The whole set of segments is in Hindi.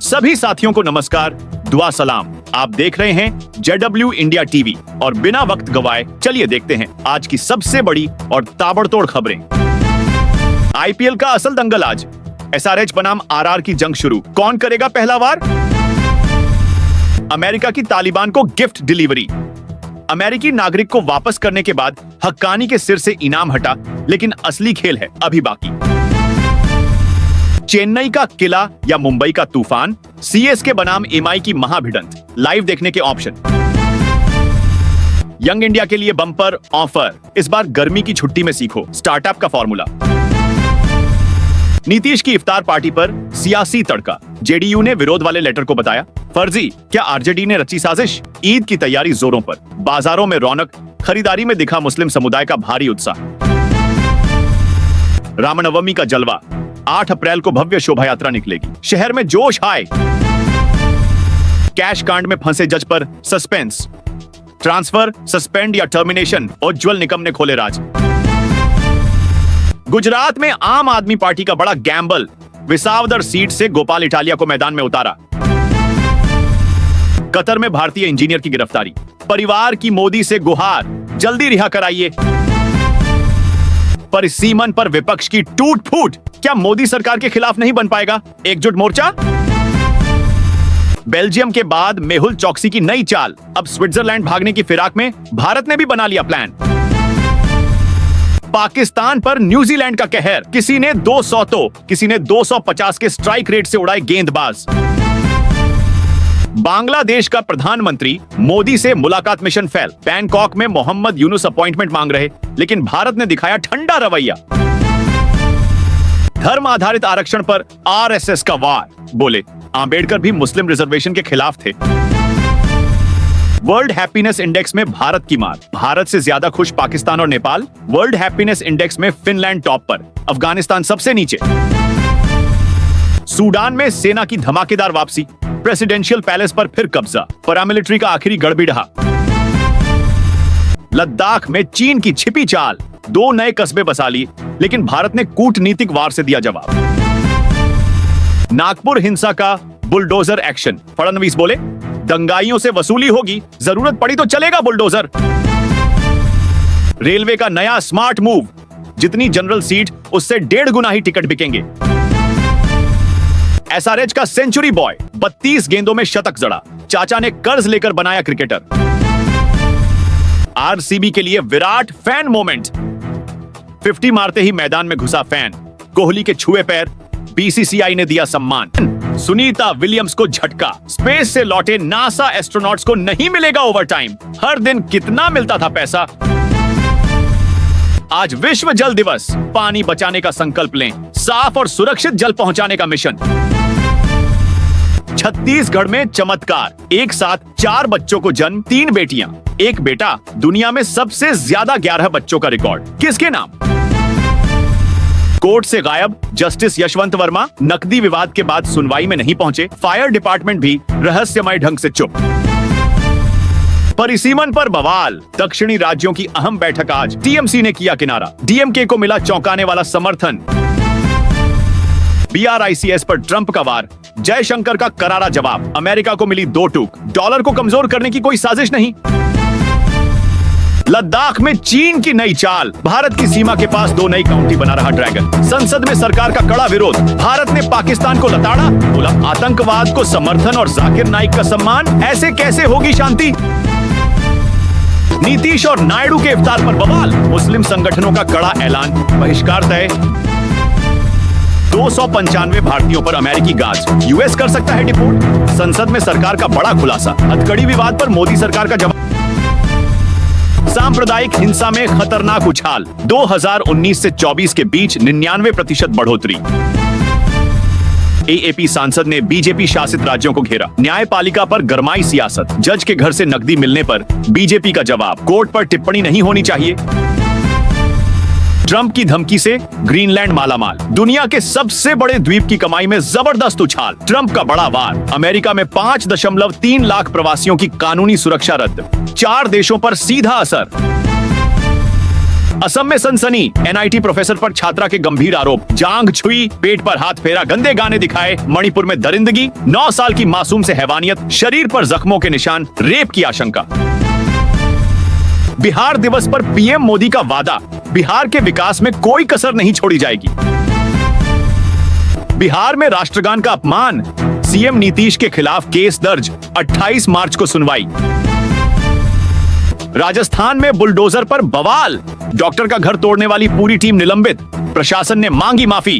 सभी साथियों को नमस्कार, दुआ सलाम। आप देख रहे हैं JW इंडिया टीवी और बिना वक्त गवाए चलिए देखते हैं आज की सबसे बड़ी और ताबड़तोड़ खबरें। IPL का असल दंगल आज, SRH बनाम RR की जंग शुरू, कौन करेगा पहला वार? अमेरिका की तालिबान को गिफ्ट डिलीवरी, अमेरिकी नागरिक को वापस करने के बाद हक्कानी के सिर से इनाम हटा, लेकिन असली खेल है अभी बाकी। चेन्नई का किला या मुंबई का तूफान, CSK बनाम MI की महाभिड़ंत, लाइव देखने के ऑप्शन। यंग इंडिया के लिए बम्पर ऑफर, इस बार गर्मी की छुट्टी में सीखो स्टार्टअप का फॉर्मूला। नीतीश की इफ्तार पार्टी पर सियासी तड़का, JDU ने विरोध वाले लेटर को बताया फर्जी, क्या RJD ने रची साजिश? ईद की तैयारी जोरों पर, बाजारों में रौनक, खरीदारी में दिखा मुस्लिम समुदाय का भारी उत्साह। रामनवमी का जलवा, 8 अप्रैल को भव्य शोभा यात्रा निकलेगी, शहर में जोश हाय। कैश कांड में फंसे जज पर सस्पेंस, ट्रांसफर, सस्पेंड या टर्मिनेशन, उज्जवल निकम ने खोले राज। गुजरात में आम आदमी पार्टी का बड़ा गैम्बल, विसावदर सीट से गोपाल इटालिया को मैदान में उतारा। कतर में भारतीय इंजीनियर की गिरफ्तारी, परिवार की मोदी से गुहार, जल्दी रिहा कराइए। परिसीमन पर विपक्ष की टूट फूट, क्या मोदी सरकार के खिलाफ नहीं बन पाएगा एकजुट मोर्चा? बेल्जियम के बाद मेहुल चौकसी की नई चाल, अब स्विट्जरलैंड भागने की फिराक में भारत ने भी बना लिया प्लान। पाकिस्तान पर न्यूजीलैंड का कहर, किसी ने 200 तो किसी ने 250 के स्ट्राइक रेट से उड़ाए गेंदबाज। बांग्लादेश का प्रधानमंत्री मोदी से मुलाकात मिशन फेल, बैंकॉक में मोहम्मद यूनुस अपॉइंटमेंट मांग रहे, लेकिन भारत ने दिखाया ठंडा रवैया। धर्म आधारित आरक्षण पर RSS का वार, बोले आंबेडकर भी मुस्लिम रिजर्वेशन के खिलाफ थे। वर्ल्ड हैप्पीनेस इंडेक्स में भारत की मार, भारत से ज्यादा खुश पाकिस्तान और नेपाल। वर्ल्ड हैप्पीनेस इंडेक्स में फिनलैंड टॉप पर, अफगानिस्तान सबसे नीचे। सूडान में सेना की धमाकेदार वापसी, प्रेसिडेंशियल पैलेस पर फिर कब्जा, पैरामिलिट्री का आखिरी गड़बड़िहा। लद्दाख में चीन की छिपी चाल, 2 नए कस्बे बसा लिए, लेकिन भारत ने कूटनीतिक वार से दिया जवाब। नागपुर हिंसा का बुलडोजर एक्शन, फडणवीस बोले दंगाइयों से वसूली होगी, जरूरत पड़ी तो चलेगा बुलडोजर। रेलवे का नया स्मार्ट मूव, जितनी जनरल सीट उससे 1.5 गुना ही टिकट बिकेंगे। SRH का सेंचुरी बॉय, 32 गेंदों में शतक जड़ा, चाचा ने कर्ज लेकर बनाया क्रिकेटर। RCB के लिए विराट फैन मोमेंट, 50 मारते ही मैदान में घुसा फैन, कोहली के छुए पैर, BCCI ने दिया सम्मान। सुनीता विलियम्स को झटका, स्पेस से लौटे नासा एस्ट्रोनॉट्स को नहीं मिलेगा ओवरटाइम, हर दिन कितना मिलता था पैसा। आज विश्व जल दिवस, पानी बचाने का संकल्प लें, साफ और सुरक्षित जल पहुंचाने का मिशन। छत्तीसगढ़ में चमत्कार, एक साथ 4 बच्चों को जन्म, 3 बेटियां, 1 बेटा, दुनिया में सबसे ज्यादा 11 बच्चों का रिकॉर्ड, किसके नाम? कोर्ट से गायब जस्टिस यशवंत वर्मा, नकदी विवाद के बाद सुनवाई में नहीं पहुंचे, फायर डिपार्टमेंट भी रहस्यमय ढंग से चुप। परिसीमन पर बवाल, दक्षिणी राज्यों की अहम बैठक आज, TMC ने किया किनारा, DMK को मिला चौंकाने वाला समर्थन। BRICS पर ट्रंप का वार, जयशंकर का करारा जवाब, अमेरिका को मिली 2 टूक, डॉलर को कमजोर करने की कोई साजिश नहीं। लद्दाख में चीन की नई चाल, भारत की सीमा के पास 2 नई काउंटी बना रहा ड्रैगन। संसद में सरकार का कड़ा विरोध, भारत ने पाकिस्तान को लताड़ा, बोला आतंकवाद को समर्थन और जाकिर नाइक का सम्मान, ऐसे कैसे होगी शांति? नीतीश और नायडू के इफ्तार पर बवाल, मुस्लिम संगठनों का कड़ा ऐलान, बहिष्कार तय। 295 भारतीयों पर अमेरिकी गाज, US कर सकता है डिपोर्ट। संसद में सरकार का बड़ा खुलासा, हथकड़ी विवाद पर मोदी सरकार का जवाब। सांप्रदायिक हिंसा में खतरनाक उछाल, 2019 से 24 के बीच 99% बढ़ोतरी। AAP सांसद ने BJP शासित राज्यों को घेरा, न्यायपालिका पर गरमाई सियासत, जज के घर से नकदी मिलने पर BJP का जवाब, कोर्ट पर टिप्पणी नहीं होनी चाहिए। ट्रंप की धमकी से ग्रीनलैंड मालामाल, दुनिया के सबसे बड़े द्वीप की कमाई में जबरदस्त उछाल, ट्रंप का बड़ा वार, अमेरिका में 5.3 लाख प्रवासियों की कानूनी सुरक्षा रद्द, 4 देशों पर सीधा असर। असम में सनसनी, एनआईटी प्रोफेसर पर छात्रा के गंभीर आरोप, जांघ छुई, पेट पर हाथ फेरा, गंदे गाने दिखाए। मणिपुर में दरिंदगी, 9 साल की मासूम से हैवानियत, शरीर पर जख्मों के निशान, रेप की आशंका। बिहार दिवस पर पीएम मोदी का वादा, बिहार के विकास में कोई कसर नहीं छोड़ी जाएगी। बिहार में राष्ट्रगान का अपमान, सीएम नीतीश के खिलाफ केस दर्ज, 28 मार्च को सुनवाई। राजस्थान में बुलडोजर पर बवाल, डॉक्टर का घर तोड़ने वाली पूरी टीम निलंबित, प्रशासन ने मांगी माफी।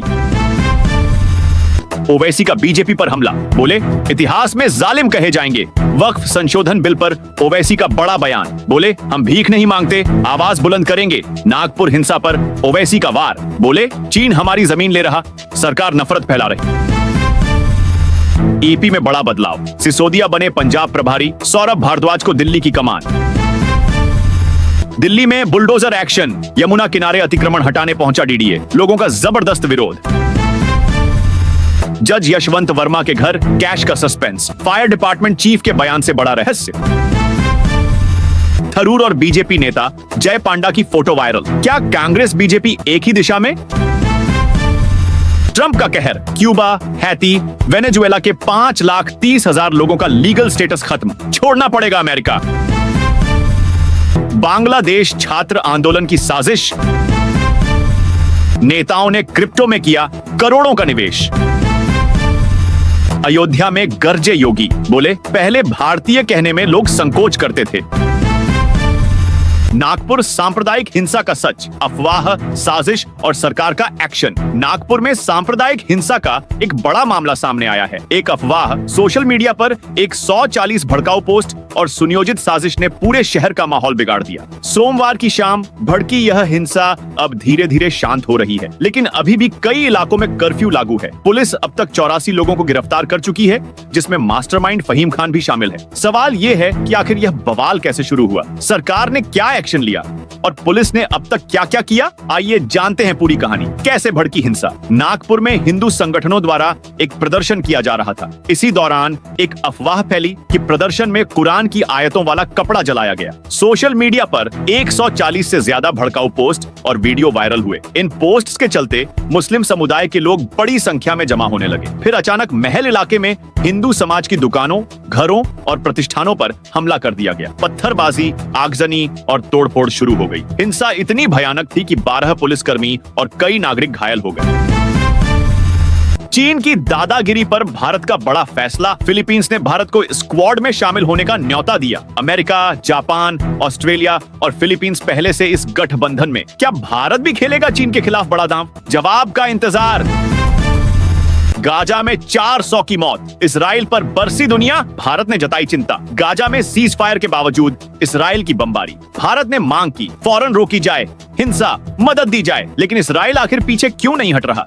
ओवैसी का बीजेपी पर हमला, बोले इतिहास में जालिम कहे जाएंगे। वक्फ संशोधन बिल पर ओवैसी का बड़ा बयान, बोले हम भीख नहीं मांगते, आवाज बुलंद करेंगे। नागपुर हिंसा पर ओवैसी का वार, बोले चीन हमारी जमीन ले रहा, सरकार नफरत फैला रही। ईपी में बड़ा बदलाव, सिसोदिया बने पंजाब प्रभारी, सौरभ भारद्वाज को दिल्ली की कमान। दिल्ली में बुलडोजर एक्शन, यमुना किनारे अतिक्रमण हटाने पहुंचा डीडीए, लोगों का जबरदस्त विरोध। जज यशवंत वर्मा के घर कैश का सस्पेंस, फायर डिपार्टमेंट चीफ के बयान से बड़ा रहस्य। थरूर और बीजेपी नेता जय पांडा की फोटो वायरल, क्या कांग्रेस बीजेपी एक ही दिशा में? ट्रंप का कहर, क्यूबा, हैती, वेनेजुएला के 5,30,000 लोगों का लीगल स्टेटस खत्म, छोड़ना पड़ेगा अमेरिका। बांग्लादेश छात्र आंदोलन की साजिश, नेताओं ने क्रिप्टो में किया करोड़ों का निवेश। अयोध्या में गरजे योगी, बोले पहले भारतीय कहने में लोग संकोच करते थे। नागपुर सांप्रदायिक हिंसा का सच, अफवाह, साजिश और सरकार का एक्शन। नागपुर में सांप्रदायिक हिंसा का एक बड़ा मामला सामने आया है। एक अफवाह, सोशल मीडिया पर 140 भड़काऊ पोस्ट और सुनियोजित साजिश ने पूरे शहर का माहौल बिगाड़ दिया। सोमवार की शाम भड़की यह हिंसा अब धीरे धीरे शांत हो रही है, लेकिन अभी भी कई इलाकों में कर्फ्यू लागू है। पुलिस अब तक 84 लोगों को गिरफ्तार कर चुकी है, जिसमें मास्टरमाइंड फहीम खान भी शामिल है। सवाल यह है कि आखिर यह बवाल कैसे शुरू हुआ, सरकार ने क्या एक्शन लिया और पुलिस ने अब तक क्या क्या किया? आइए जानते हैं पूरी कहानी। कैसे भड़की हिंसा? नागपुर में हिंदू संगठनों द्वारा एक प्रदर्शन किया जा रहा था। इसी दौरान एक अफवाह फैली कि प्रदर्शन में कुरान की आयतों वाला कपड़ा जलाया गया। सोशल मीडिया पर 140 से ज्यादा भड़काऊ पोस्ट और वीडियो वायरल हुए। इन पोस्ट्स के चलते मुस्लिम समुदाय के लोग बड़ी संख्या में जमा होने लगे। फिर अचानक महल इलाके में हिंदू समाज की दुकानों, घरों और प्रतिष्ठानों पर हमला कर दिया गया। पत्थरबाजी, आगजनी और तोड़फोड़ शुरू हो गई। हिंसा इतनी भयानक थी कि 12 पुलिसकर्मी और कई नागरिक घायल हो गए। चीन की दादागिरी पर भारत का बड़ा फैसला, फिलीपींस ने भारत को स्क्वाड में शामिल होने का न्योता दिया। अमेरिका, जापान, ऑस्ट्रेलिया और फिलीपींस पहले से इस गठबंधन में। क्या भारत भी खेलेगा चीन के खिलाफ बड़ा दांव? जवाब का इंतजार। गाजा में 400 की मौत, इजराइल पर बरसी दुनिया, भारत ने जताई चिंता। गाजा में सीज फायर के बावजूद इजराइल की बमबारी, भारत ने मांग की फौरन रोकी जाए हिंसा, मदद दी जाए, लेकिन इजराइल आखिर पीछे क्यों नहीं हट रहा?